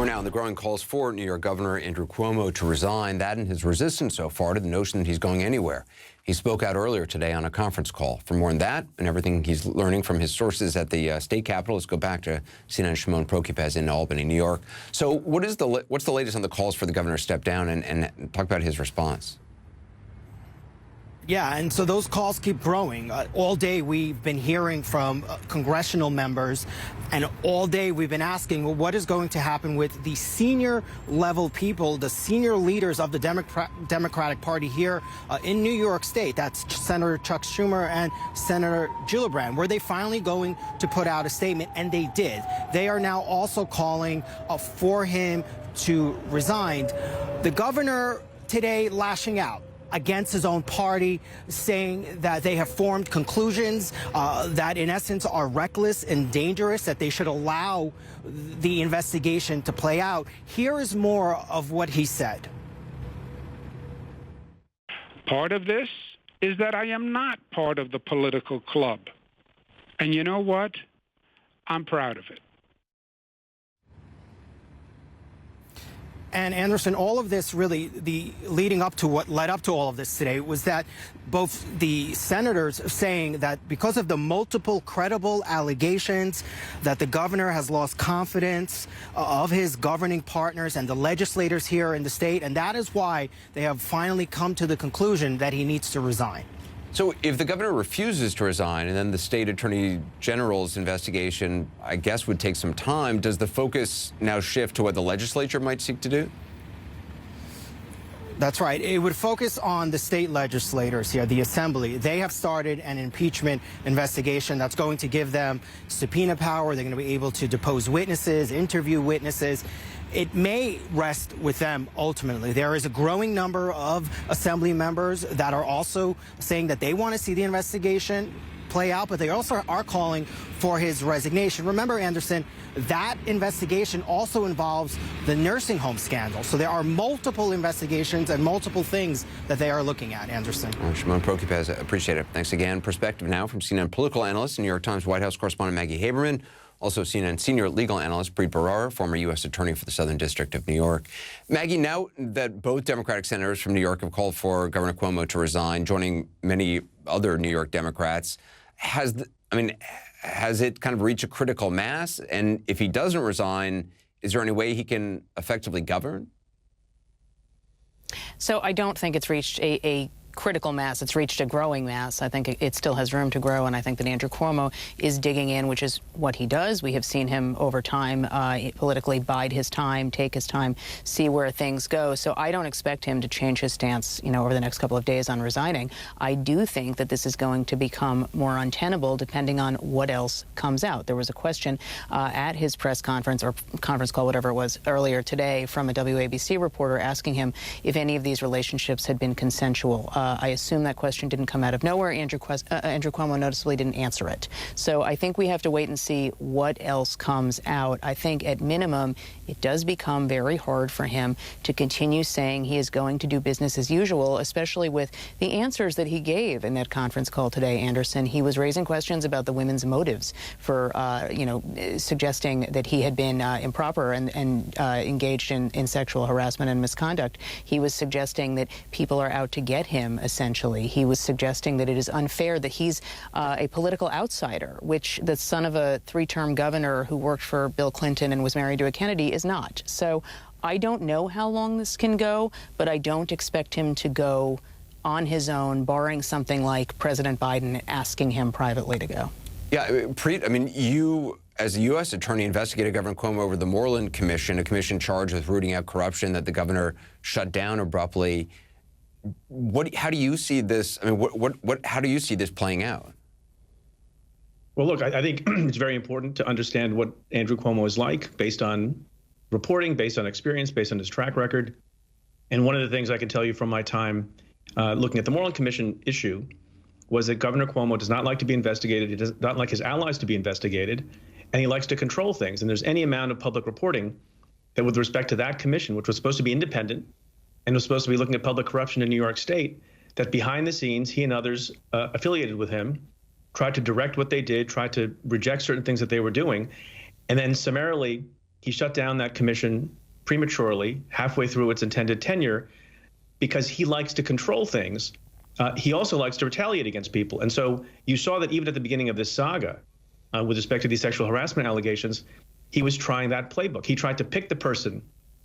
More now on the growing calls for New York Governor Andrew Cuomo to resign, that and his resistance so far to the notion that he's going anywhere. He spoke out earlier today on a conference call. For more on that and everything he's learning from his sources at the state capitol, let's go back to CNN Shimon Prokupecz in Albany, New York. So what's the latest on the calls for the governor to step down and talk about his response? Yeah, and so those calls keep growing. All day we've been hearing from congressional members, and all day we've been asking, well, what is going to happen with the senior level people, the senior leaders of the Democratic Party here in New York State? That's Senator Chuck Schumer and Senator Gillibrand. Were they finally going to put out a statement? And they did. They are now also calling for him to resign. The governor today lashing out against his own party, saying that they have formed conclusions that in essence are reckless and dangerous, that they should allow the investigation to play out. Here is more of what he said. Part of this is that I am not part of the political club. And you know what? I'm proud of it. And Anderson, all of this really, the leading up to what led up to all of this today was that both the senators saying that because of the multiple credible allegations that the governor has lost confidence of his governing partners and the legislators here in the state, and that is why they have finally come to the conclusion that he needs to resign. So if the governor refuses to resign and then the state attorney general's investigation, I guess, would take some time, does the focus now shift to what the legislature might seek to do? That's right. It would focus on the state legislators here, the assembly. They have started an impeachment investigation that's going to give them subpoena power. They're going to be able to depose witnesses, interview witnesses. It may rest with them ultimately. There is a growing number of assembly members that are also saying that they want to see the investigation play out, but they also are calling for his resignation. Remember, Anderson, that investigation also involves the nursing home scandal. So there are multiple investigations and multiple things that they are looking at, Anderson. Shimon Prokupecz, appreciate it. Thanks again. Perspective now from CNN political analyst and New York Times White House correspondent Maggie Haberman. Also CNN senior legal analyst Preet Bharara, former U.S. attorney for the Southern District of New York. Maggie, now that both Democratic senators from New York have called for Governor Cuomo to resign, joining many other New York Democrats, has it kind of reached a critical mass? And if he doesn't resign, is there any way he can effectively govern? So I don't think it's reached a critical mass. It's reached a growing mass. I think it still has room to grow, and I think that Andrew Cuomo is digging in, which is what he does. We have seen him over time politically bide his time, take his time, see where things go. So I don't expect him to change his stance, over the next couple of days on resigning. I do think that this is going to become more untenable depending on what else comes out. There was a question at his press conference or conference call, whatever it was, earlier today from a WABC reporter asking him if any of these relationships had been consensual. I assume that question didn't come out of nowhere. Andrew Cuomo noticeably didn't answer it. So I think we have to wait and see what else comes out. I think at minimum, it does become very hard for him to continue saying he is going to do business as usual, especially with the answers that he gave in that conference call today, Anderson. He was raising questions about the women's motives for, suggesting that he had been improper and engaged in sexual harassment and misconduct. He was suggesting that people are out to get him, essentially. He was suggesting that it is unfair that he's a political outsider, which the son of a three-term governor who worked for Bill Clinton and was married to a Kennedy is not. So I don't know how long this can go, but I don't expect him to go on his own, barring something like President Biden asking him privately to go. Yeah, Preet, you, as a U.S. attorney, investigated Governor Cuomo over the Moreland Commission, a commission charged with rooting out corruption that the governor shut down abruptly. How do you see this? How do you see this playing out? Well, look, I think it's very important to understand what Andrew Cuomo is like based on reporting, based on experience, based on his track record. And one of the things I can tell you from my time looking at the Moreland Commission issue was that Governor Cuomo does not like to be investigated. He does not like his allies to be investigated, and he likes to control things. And there's any amount of public reporting that with respect to that commission, which was supposed to be independent and was supposed to be looking at public corruption in New York State, that behind the scenes, he and others affiliated with him tried to direct what they did, tried to reject certain things that they were doing, and then summarily he shut down that commission prematurely, halfway through its intended tenure, because he likes to control things. He also likes to retaliate against people. And so you saw that even at the beginning of this saga, with respect to these sexual harassment allegations, he was trying that playbook. He tried to pick the person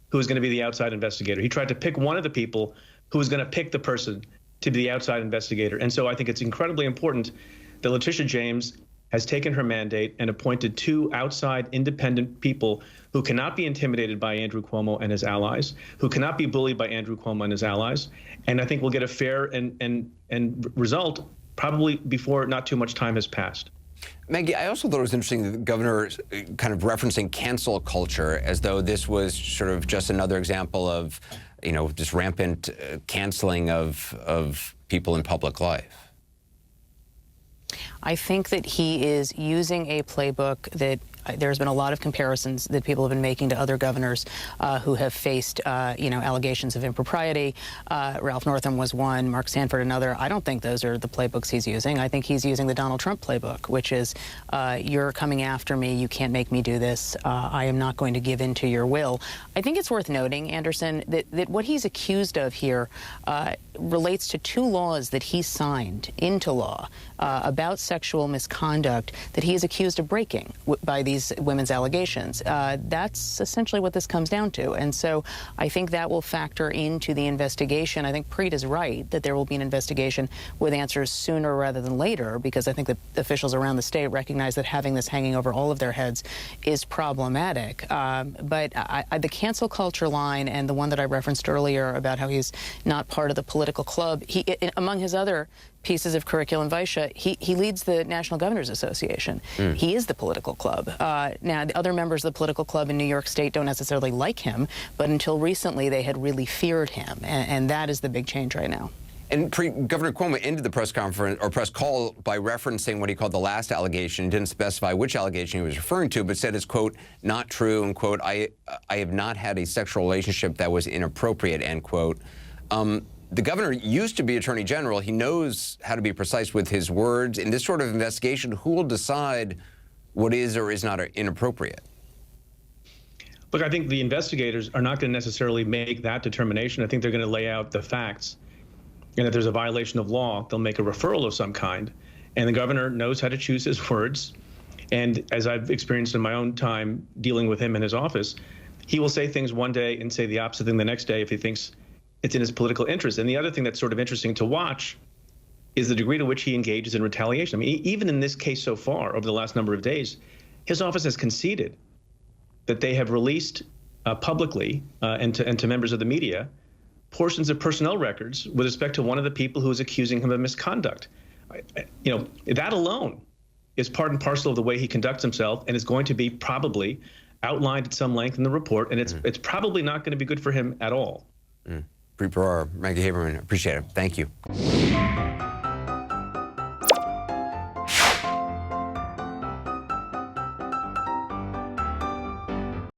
who was going to be the outside investigator. He tried to pick one of the people who was going to pick the person to be the outside investigator. And so I think it's incredibly important that Letitia James has taken her mandate and appointed 2 outside independent people who cannot be intimidated by Andrew Cuomo and his allies, who cannot be bullied by Andrew Cuomo and his allies. And I think we'll get a fair and result probably before not too much time has passed. Maggie, I also thought it was interesting that the governor kind of referencing cancel culture as though this was sort of just another example of, you know, just rampant canceling of people in public life. I think that he is using a playbook that there's been a lot of comparisons that people have been making to other governors who have faced, allegations of impropriety. Ralph Northam was one, Mark Sanford another. I don't think those are the playbooks he's using. I think he's using the Donald Trump playbook, which is, you're coming after me, you can't make me do this, I am not going to give in to your will. I think it's worth noting, Anderson, that what he's accused of here relates to 2 laws that he signed into law about sexual misconduct that he is accused of breaking by these women's allegations. That's essentially what this comes down to. And so I think that will factor into the investigation. I think Preet is right that there will be an investigation with answers sooner rather than later, because I think that officials around the state recognize that having this hanging over all of their heads is problematic. But the cancel culture line and the one that I referenced earlier about how he's not part of the political club, among his other pieces of curriculum vitae, he leads the National Governors Association. He is the political club. Now, the other members of the political club in New York State don't necessarily like him, but until recently they had really feared him, and that is the big change right now. And Governor Cuomo ended the press conference or press call by referencing what he called the last allegation. He didn't specify which allegation he was referring to, but said it's, quote, not true, and, quote, I have not had a sexual relationship that was inappropriate, end quote. The governor used to be attorney general. He knows how to be precise with his words. In this sort of investigation, who will decide what is or is not inappropriate? Look, I think the investigators are not going to necessarily make that determination. I think they're going to lay out the facts. And if there's a violation of law, they'll make a referral of some kind. And the governor knows how to choose his words. And as I've experienced in my own time dealing with him in his office, he will say things one day and say the opposite thing the next day if he thinks it's in his political interest. And the other thing that's sort of interesting to watch is the degree to which he engages in retaliation. I mean, even in this case so far, over the last number of days, his office has conceded that they have released publicly and to members of the media portions of personnel records with respect to one of the people who is accusing him of misconduct. That alone is part and parcel of the way he conducts himself and is going to be probably outlined at some length in the report, and it's probably not going to be good for him at all. Preet Bharara, Maggie Haberman, appreciate it. Thank you.